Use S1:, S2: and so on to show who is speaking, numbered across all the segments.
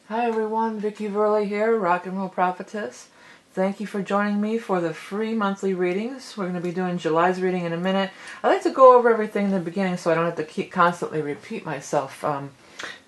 S1: Hi everyone, Vickie here, Rock and Roll Prophetess. Thank you for joining me for the free monthly readings. We're going to be doing July's reading in a minute. I like to go over everything in the beginning so I don't have to constantly repeat myself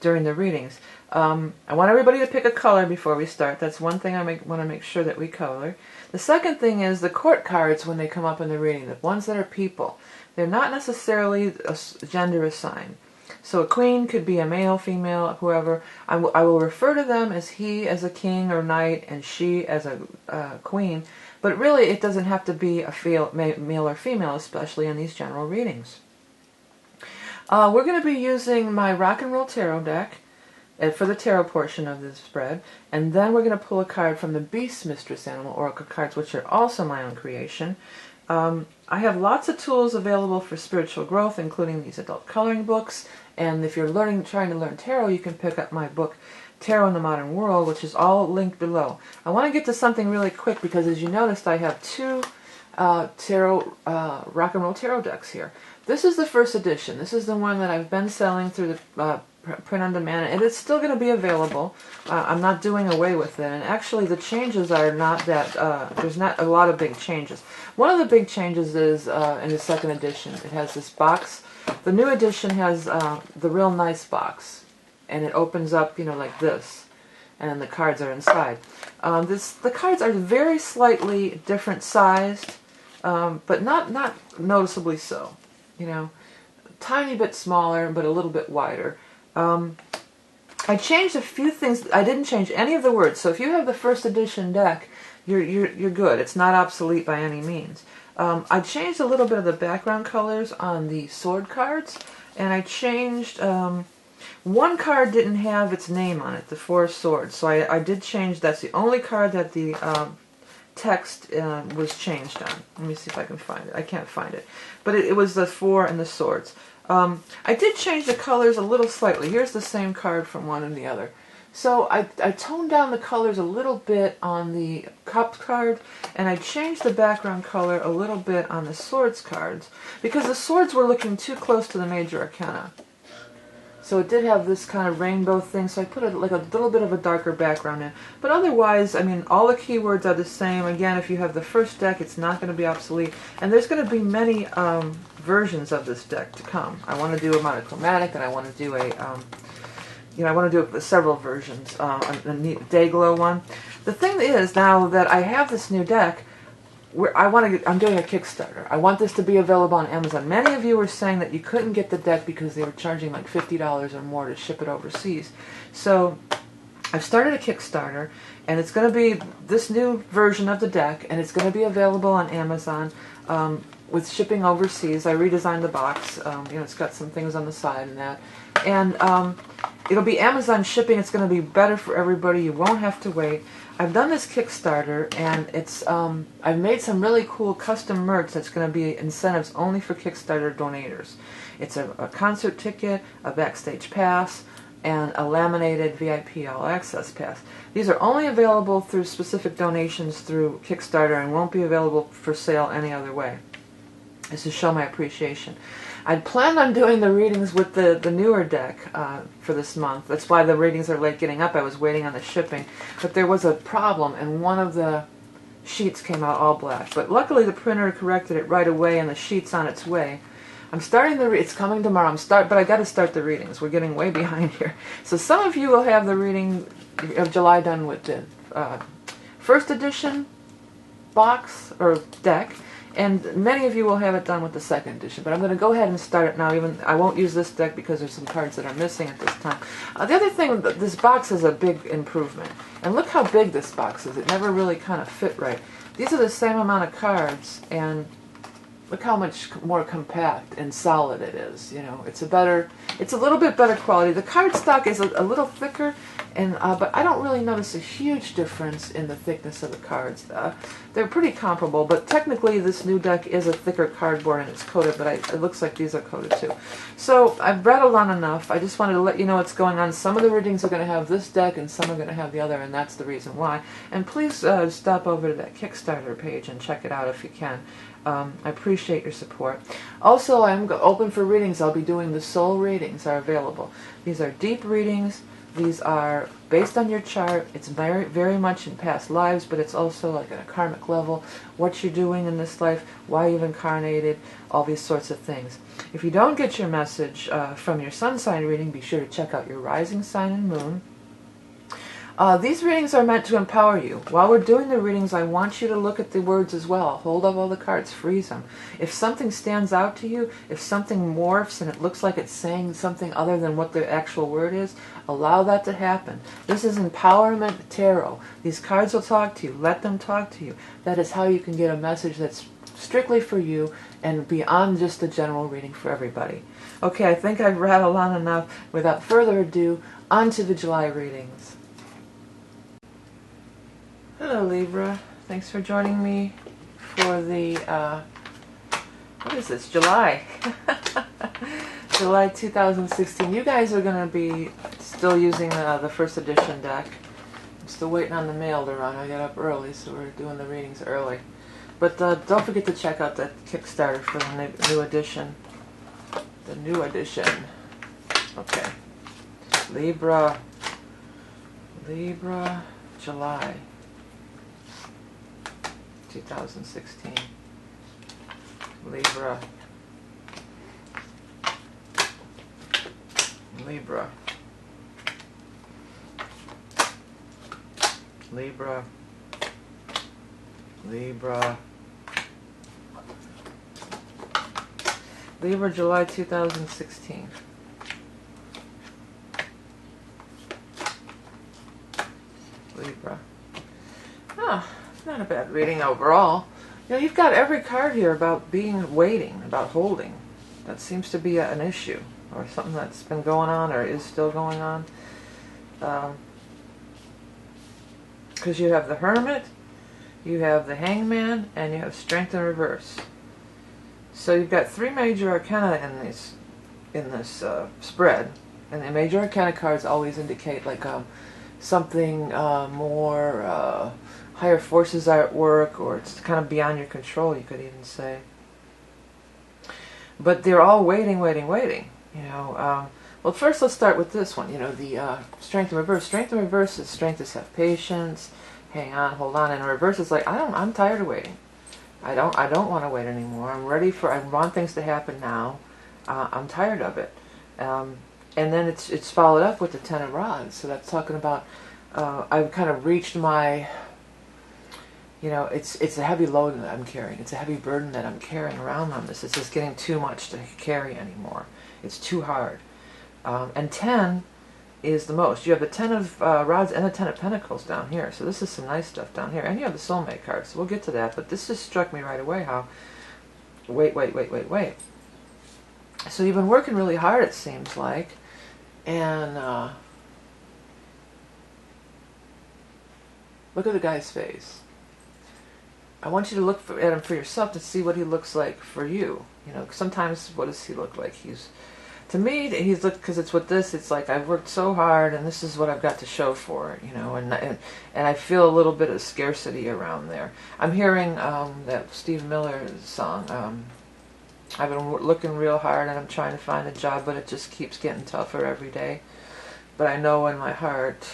S1: during the readings. I want everybody to pick a color before we start. That's one thing I want to make sure that we color. The second thing is the court cards when they come up in the reading, the ones that are people. They're not necessarily a gender assigned. So a queen could be a male, female, whoever. I will refer to them as he as a king or knight and she as a queen. But really it doesn't have to be a male or female, especially in these general readings. We're going to be using my Rock and Roll Tarot deck for the tarot portion of this spread. And then we're going to pull a card from the Beast Mistress Animal Oracle cards, which are also my own creation. I have lots of tools available for spiritual growth, including these adult coloring books. And if you're trying to learn tarot, you can pick up my book, Tarot in the Modern World, which is all linked below. I want to get to something really quick because, as you noticed, I have two tarot Rock and Roll Tarot decks here. This is the first edition. This is the one that I've been selling through the print on demand, and it's still going to be available. I'm not doing away with it, and actually the changes are not that, there's not a lot of big changes. One of the big changes is in the second edition. It has this box. The new edition has the real nice box, and it opens up, you know, like this, and the cards are inside. The cards are very slightly different sized, but not noticeably so. You know, tiny bit smaller, but a little bit wider. I changed a few things. I didn't change any of the words. So if you have the first edition deck, you're good. It's not obsolete by any means. I changed a little bit of the background colors on the sword cards, and I changed. One card didn't have its name on it, the Four of Swords. So I did change. That's the only card that the text was changed on. Let me see if I can find it. I can't find it. But it was the Four and the Swords. I did change the colors a little slightly. Here's the same card from one and the other. So I toned down the colors a little bit on the Cups card, and I changed the background color a little bit on the Swords cards, because the Swords were looking too close to the Major Arcana. So it did have this kind of rainbow thing, so I put like a little bit of a darker background in. But otherwise, I mean, all the keywords are the same. Again, if you have the first deck, it's not going to be obsolete. And there's going to be many versions of this deck to come. I want to do a monochromatic, and I want to do a, I want to do several versions, a neat day glow one. The thing is, now that I have this new deck, I'm doing a Kickstarter. I want this to be available on Amazon. Many of you were saying that you couldn't get the deck because they were charging like $50 or more to ship it overseas. So I've started a Kickstarter, and it's going to be this new version of the deck, and it's going to be available on Amazon with shipping overseas. I redesigned the box. It's got some things on the side and that. And it'll be Amazon shipping. It's going to be better for everybody. You won't have to wait. I've done this Kickstarter, and it's I've made some really cool custom merch that's going to be incentives only for Kickstarter donators. It's a concert ticket, a backstage pass, and a laminated VIP All Access pass. These are only available through specific donations through Kickstarter and won't be available for sale any other way. This is to show my appreciation. I'd planned on doing the readings with the newer deck for this month. That's why the readings are late getting up. I was waiting on the shipping. But there was a problem, and one of the sheets came out all black. But luckily the printer corrected it right away, and the sheet's on its way. I'm starting it's coming tomorrow. But I got to start the readings. We're getting way behind here. So some of you will have the reading of July done with the first edition box or deck. And many of you will have it done with the second edition, but I'm going to go ahead and start it now. I won't use this deck because there's some cards that are missing at this time. The other thing, this box is a big improvement. And look how big this box is. It never really kind of fit right. These are the same amount of cards, and look how much more compact and solid it is. You know, it's a little bit better quality. The card stock is a little thicker, but I don't really notice a huge difference in the thickness of the cards. They're pretty comparable, but technically this new deck is a thicker cardboard and it's coated, but it looks like these are coated too. So I've rattled on enough. I just wanted to let you know what's going on. Some of the readings are going to have this deck and some are going to have the other, and that's the reason why. And please stop over to that Kickstarter page and check it out if you can. I appreciate your support. Also, I'm open for readings. I'll be doing the soul readings are available. These are deep readings, These are based on your chart. It's very, very much in past lives, but it's also like at a karmic level, what you're doing in this life, why you've incarnated, all these sorts of things. If you don't get your message from your sun sign reading, be sure to check out your rising sign and moon. These readings are meant to empower you. While we're doing the readings, I want you to look at the words as well. Hold up all the cards, freeze them. If something stands out to you, if something morphs and it looks like it's saying something other than what the actual word is, allow that to happen. This is empowerment tarot. These cards will talk to you. Let them talk to you. That is how you can get a message that's strictly for you and beyond just a general reading for everybody. Okay, I think I've rattled on enough. Without further ado, on to the July readings. Hello Libra, thanks for joining me for the, what is this, July, July 2016. You guys are going to be still using the first edition deck. I'm still waiting on the mail to run. I got up early, so we're doing the readings early. But don't forget to check out that Kickstarter for the new edition. The new edition. Okay. Libra, July 2016. Libra. Libra. Libra. Libra. Libra, July 2016. Libra. Ah. Not a bad reading overall. You know, you've got every card here about waiting, about holding. That seems to be an issue, or something that's been going on, or is still going on. Because you have the Hermit, you have the Hangman, and you have Strength in reverse. So you've got three major arcana in this spread, and the major arcana cards always indicate like something more. Higher forces are at work, or it's kind of beyond your control, you could even say. But they're all waiting. You know, well, first let's start with this one. You know, the Strength in reverse. Strength in reverse is strength is have patience, hang on, hold on. And reverse is like I'm tired of waiting. I don't want to wait anymore. I want things to happen now. I'm tired of it. And then it's followed up with the Ten of Rods. So that's talking about I've kind of reached my. You know, it's a heavy load that I'm carrying. It's a heavy burden that I'm carrying around on this. It's just getting too much to carry anymore. It's too hard. And 10 is the most. You have the 10 of Rods and the 10 of Pentacles down here. So this is some nice stuff down here. And you have the Soulmate card. So we'll get to that. But this just struck me right away how, wait. So you've been working really hard, it seems like. And look at the guy's face. I want you to look at him for yourself to see what he looks like for you. You know, sometimes what does he look like? To me, he's because it's with this. It's like I've worked so hard, and this is what I've got to show for it. You know, and I feel a little bit of scarcity around there. I'm hearing that Steve Miller song. I've been looking real hard, and I'm trying to find a job, but it just keeps getting tougher every day. But I know in my heart.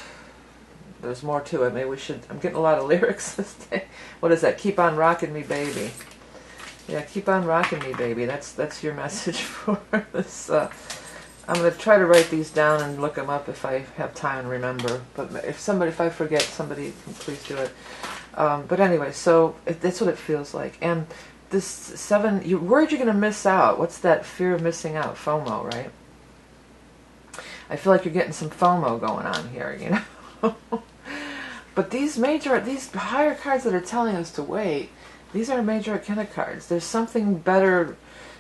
S1: There's more to it. Maybe we should. I'm getting a lot of lyrics this day. What is that? Keep on rocking me, baby. Yeah, keep on rocking me, baby. That's your message for this. I'm going to try to write these down and look them up if I have time and remember. But if I forget, somebody can please do it. But anyway, so that's what it feels like. And this 7, you're worried you're going to miss out. What's that fear of missing out? FOMO, right? I feel like you're getting some FOMO going on here, you know. But these higher cards that are telling us to wait, these are major arcana cards. There's something better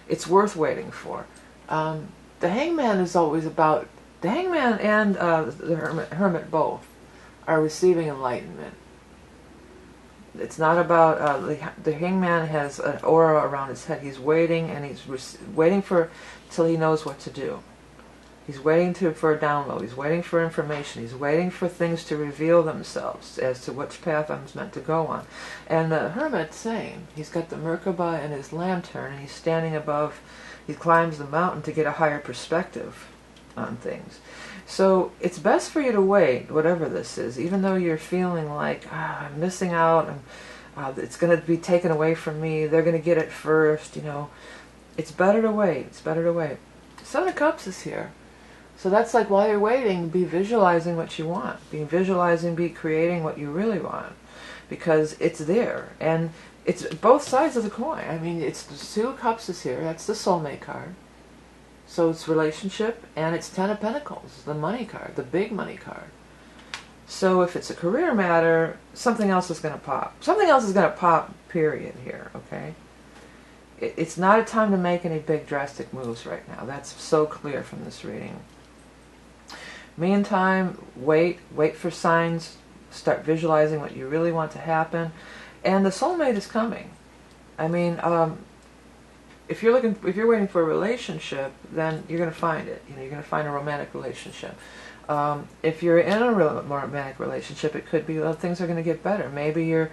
S1: it's worth waiting for. The Hangman is always about, the Hangman and the Hermit both are receiving enlightenment. It's not about, the Hangman has an aura around his head. He's waiting, and he's waiting till he knows what to do. He's waiting for a download. He's waiting for information. He's waiting for things to reveal themselves as to which path I'm meant to go on. And the Hermit, same. He's got the Merkaba and his lantern, and he's standing above. He climbs the mountain to get a higher perspective. on things. So it's best for you to wait, whatever this is, even though you're feeling like, I'm missing out, and it's going to be taken away from me, they're going to get it first, you know. It's better to wait. It's better to wait. Seven of Cups is here. So that's like, while you're waiting, be visualizing what you want. Be creating what you really want. Because it's there. And it's both sides of the coin. I mean, it's the Two of Cups is here. That's the soulmate card. So it's relationship, and it's Ten of Pentacles, the money card, the big money card. So if it's a career matter, something else is going to pop. Something else is going to pop, period, here, okay? It's not a time to make any big drastic moves right now. That's so clear from this reading. Meantime, wait for signs, start visualizing what you really want to happen, and the soulmate is coming. I mean, if you're waiting for a relationship, then you're going to find it. You know, you're going to find a romantic relationship. If you're in a romantic relationship, it could be, well, things are going to get better. Maybe you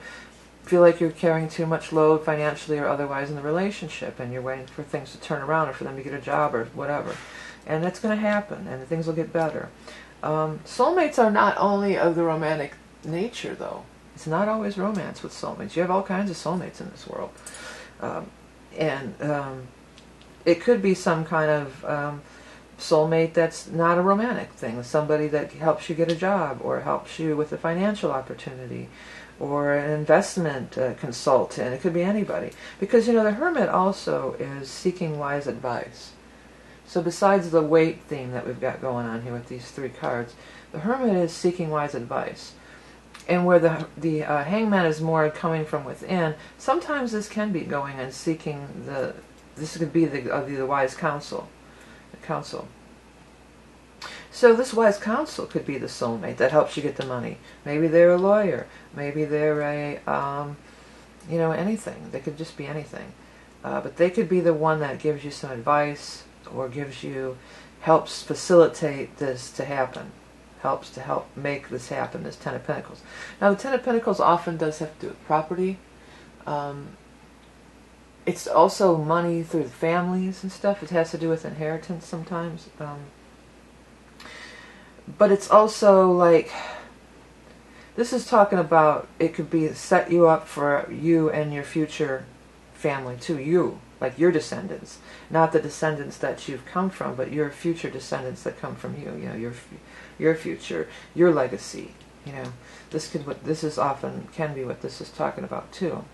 S1: feel like you're carrying too much load financially or otherwise in the relationship, and you're waiting for things to turn around or for them to get a job or whatever. And that's going to happen, and things will get better. Soulmates are not only of the romantic nature, though. It's not always romance with soulmates. You have all kinds of soulmates in this world. It could be some kind of soulmate that's not a romantic thing. Somebody that helps you get a job, or helps you with a financial opportunity, or an investment consultant. It could be anybody. Because, you know, the Hermit also is seeking wise advice. So besides the wait theme that we've got going on here with these three cards, the Hermit is seeking wise advice. And where the Hangman is more coming from within, sometimes this can be going and seeking this could be the wise counsel. The counsel. So this wise counsel could be the soulmate that helps you get the money. Maybe they're a lawyer. Maybe they're a, you know, anything. They could just be anything. But they could be the one that gives you some advice, or helps facilitate this to happen. Helps to help make this happen, this Ten of Pentacles. Now the Ten of Pentacles often does have to do with property. It's also money through the families and stuff. It has to do with inheritance sometimes. But it's also like, this is talking about, it could be set you up for you and your future family too. You, like your descendants. Not the descendants that you've come from, but your future descendants that come from you. You know, your future, your legacy. You know, can be what this is talking about too.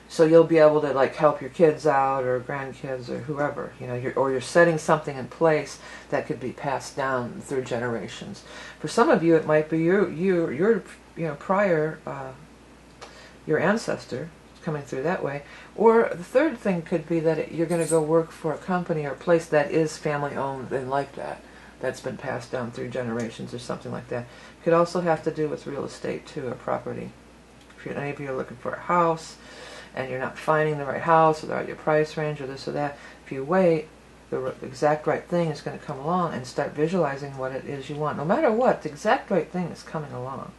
S1: So you'll be able to like help your kids out, or grandkids, or whoever. You know, you're setting something in place that could be passed down through generations. For some of you, it might be your prior your ancestor coming through that way. Or the third thing could be that you're going to go work for a company or a place that is family owned and like that. That's been passed down through generations or something like that. Could also have to do with real estate too, or property. If any of you are looking for a house and you're not finding the right house, or they're out your price range, or this or that, if you wait, the exact right thing is going to come along, and start visualizing what it is you want. No matter what, the exact right thing is coming along.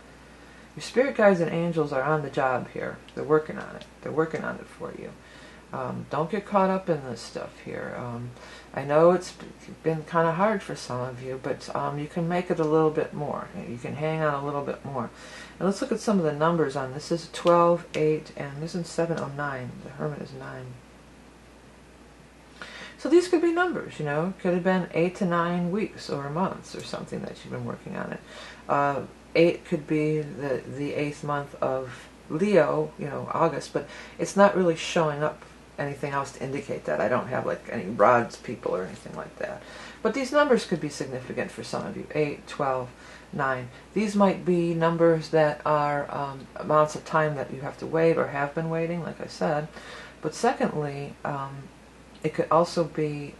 S1: Your spirit guides and angels are on the job here. They're working on it. They're working on it for you. Don't get caught up in this stuff here. I know it's been kind of hard for some of you, but you can make it a little bit more. You can hang on a little bit more. And let's look at some of the numbers on this. This is 12, 8, and this is 7, 9. The Hermit is 9. So these could be numbers, you know. Could have been 8 to 9 weeks or months or something that you've been working on it. 8 could be the 8th month of Leo, you know, August, but it's not really showing up anything else to indicate that. I don't have like any rods people or anything like that. But these numbers could be significant for some of you. 8, 12, 9. These might be numbers that are amounts of time that you have to wait or have been waiting, like I said. But secondly, it could also be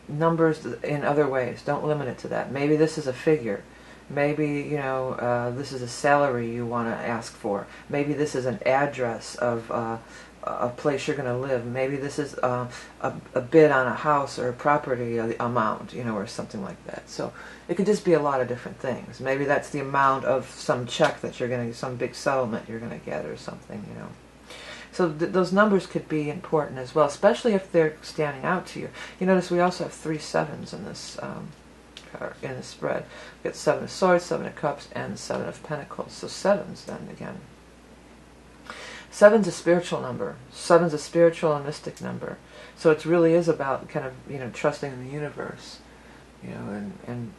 S1: numbers in other ways. Don't limit it to that. Maybe this is a figure. Maybe, you know, this is a salary you want to ask for. Maybe this is an address of a place you're going to live. Maybe this is a bid on a house or a property amount, you know, or something like that. So it could just be a lot of different things. Maybe that's the amount of some check that you're going to, some big settlement you're going to get or something, you know. So those numbers could be important as well, especially if they're standing out to you. You notice we also have 3 sevens in this spread. We get 7 of Swords, 7 of Cups, and 7 of Pentacles. So 7s then again. 7's a spiritual number. 7's a spiritual and mystic number. So it really is about kind of, you know, trusting in the universe, you know, and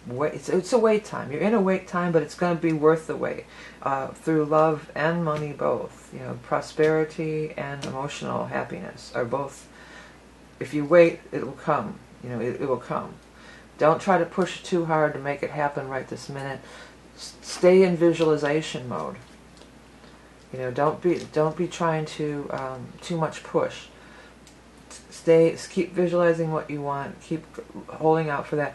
S1: wait. It's a wait time. You're in a wait time, but it's going to be worth the wait. Through love and money, both. You know, prosperity and emotional happiness are both. If you wait, it will come. You know, it will come. Don't try to push too hard to make it happen right this minute. Stay in visualization mode. You know, don't be trying to too much push. Keep visualizing what you want. Keep holding out for that.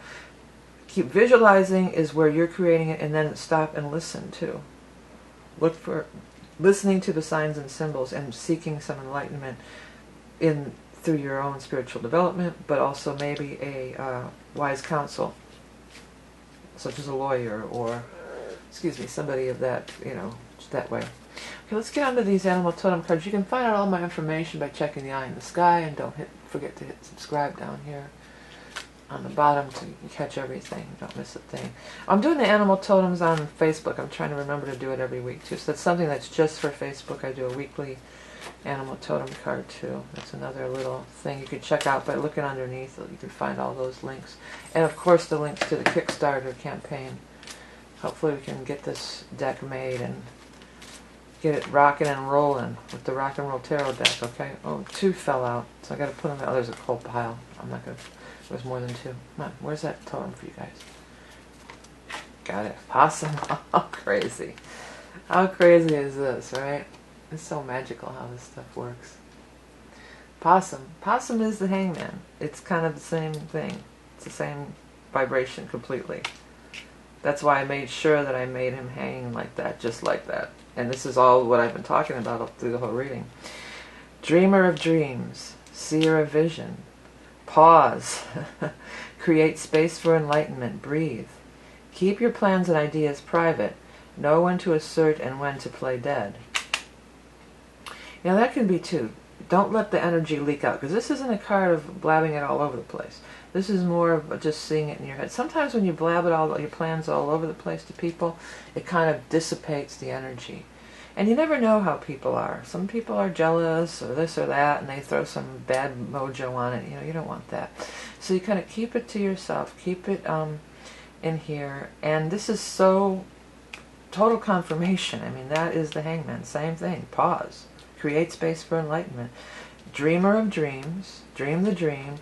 S1: Keep visualizing is where you're creating it, and then stop and listen too. Look for listening to the signs and symbols and seeking some enlightenment through your own spiritual development, but also maybe a wise counsel, such as a lawyer or, somebody of that, you know, that way. Okay, let's get on to these animal totem cards. You can find out all my information by checking the eye in the sky, and don't forget to hit subscribe down here on the bottom to catch everything. Don't miss a thing. I'm doing the animal totems on Facebook. I'm trying to remember to do it every week too. So that's something that's just for Facebook. I do a weekly animal totem card too. That's another little thing you can check out by looking underneath. You can find all those links. And of course the links to the Kickstarter campaign. Hopefully we can get this deck made and get it rocking and rolling with the Rock and Roll Tarot deck, okay? Oh, 2 fell out, so I got to put them out. Oh, there's a whole pile. I'm not going to... There's more than 2. Come on, where's that totem for you guys? Got it. Possum. How crazy. How crazy is this, right? It's so magical how this stuff works. Possum. Possum is the hangman. It's kind of the same thing. It's the same vibration completely. That's why I made sure that I made him hang like that, just like that. And this is all what I've been talking about through the whole reading. Dreamer of dreams, seer of vision. Pause. Create space for enlightenment. Breathe. Keep your plans and ideas private. Know when to assert and when to play dead. Now that can be too. Don't let the energy leak out, because this isn't a card of blabbing it all over the place. This is more of just seeing it in your head. Sometimes when you blab it all, your plans all over the place to people, it kind of dissipates the energy. And you never know how people are. Some people are jealous or this or that, and they throw some bad mojo on it. You know, you don't want that. So you kind of keep it to yourself. Keep it in here. And this is so total confirmation. I mean, that is the hangman. Same thing. Pause. Create space for enlightenment. Dreamer of dreams. Dream the dream.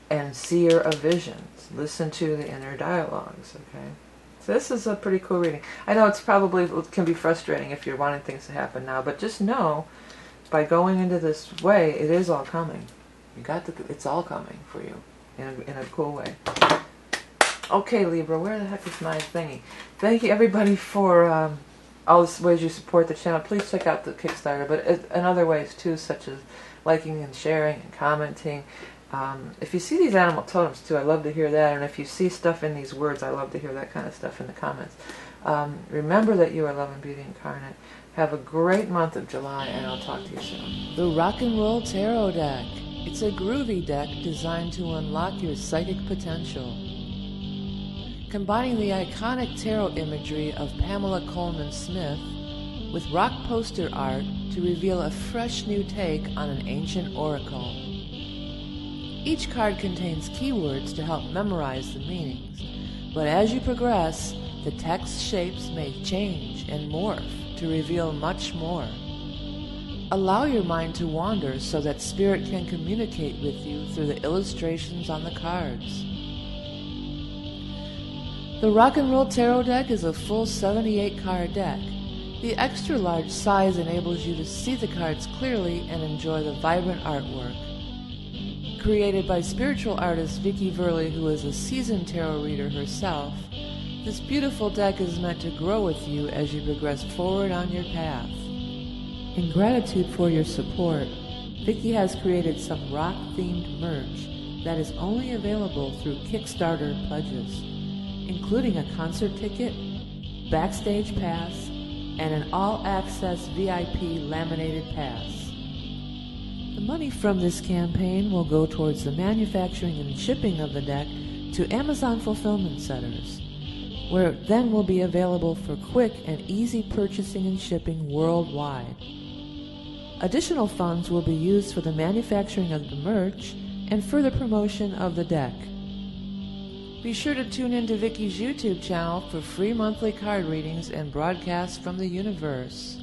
S1: And seer of visions. Listen to the inner dialogues, okay? So this is a pretty cool reading. I know it can be frustrating if you're wanting things to happen now, but just know, by going into this way, it is all coming. It's all coming for you in a cool way. Okay, Libra, where the heck is my thingy? Thank you, everybody, for all the ways you support the channel. Please check out the Kickstarter, but in other ways, too, such as liking and sharing and commenting. If you see these animal totems too, I love to hear that. And if you see stuff in these words, I love to hear that kind of stuff in the comments. Remember that you are love and beauty incarnate. Have a great month of July, and I'll talk to you soon. The Rock and Roll Tarot Deck. It's a groovy deck designed to unlock your psychic potential. Combining the iconic tarot imagery of Pamela Coleman Smith with rock poster art to reveal a fresh new take on an ancient oracle. Each card contains keywords to help memorize the meanings, but as you progress, the text shapes may change and morph to reveal much more. Allow your mind to wander so that Spirit can communicate with you through the illustrations on the cards. The Rock and Roll Tarot Deck is a full 78 card deck. The extra large size enables you to see the cards clearly and enjoy the vibrant artwork. Created by spiritual artist Vickie, who is a seasoned tarot reader herself, this beautiful deck is meant to grow with you as you progress forward on your path. In gratitude for your support, Vickie has created some rock-themed merch that is only available through Kickstarter pledges, including a concert ticket, backstage pass, and an all-access VIP laminated pass. The money from this campaign will go towards the manufacturing and shipping of the deck to Amazon fulfillment centers, where it then will be available for quick and easy purchasing and shipping worldwide. Additional funds will be used for the manufacturing of the merch and further promotion of the deck. Be sure to tune in to Vickie's YouTube channel for free monthly card readings and broadcasts from the universe.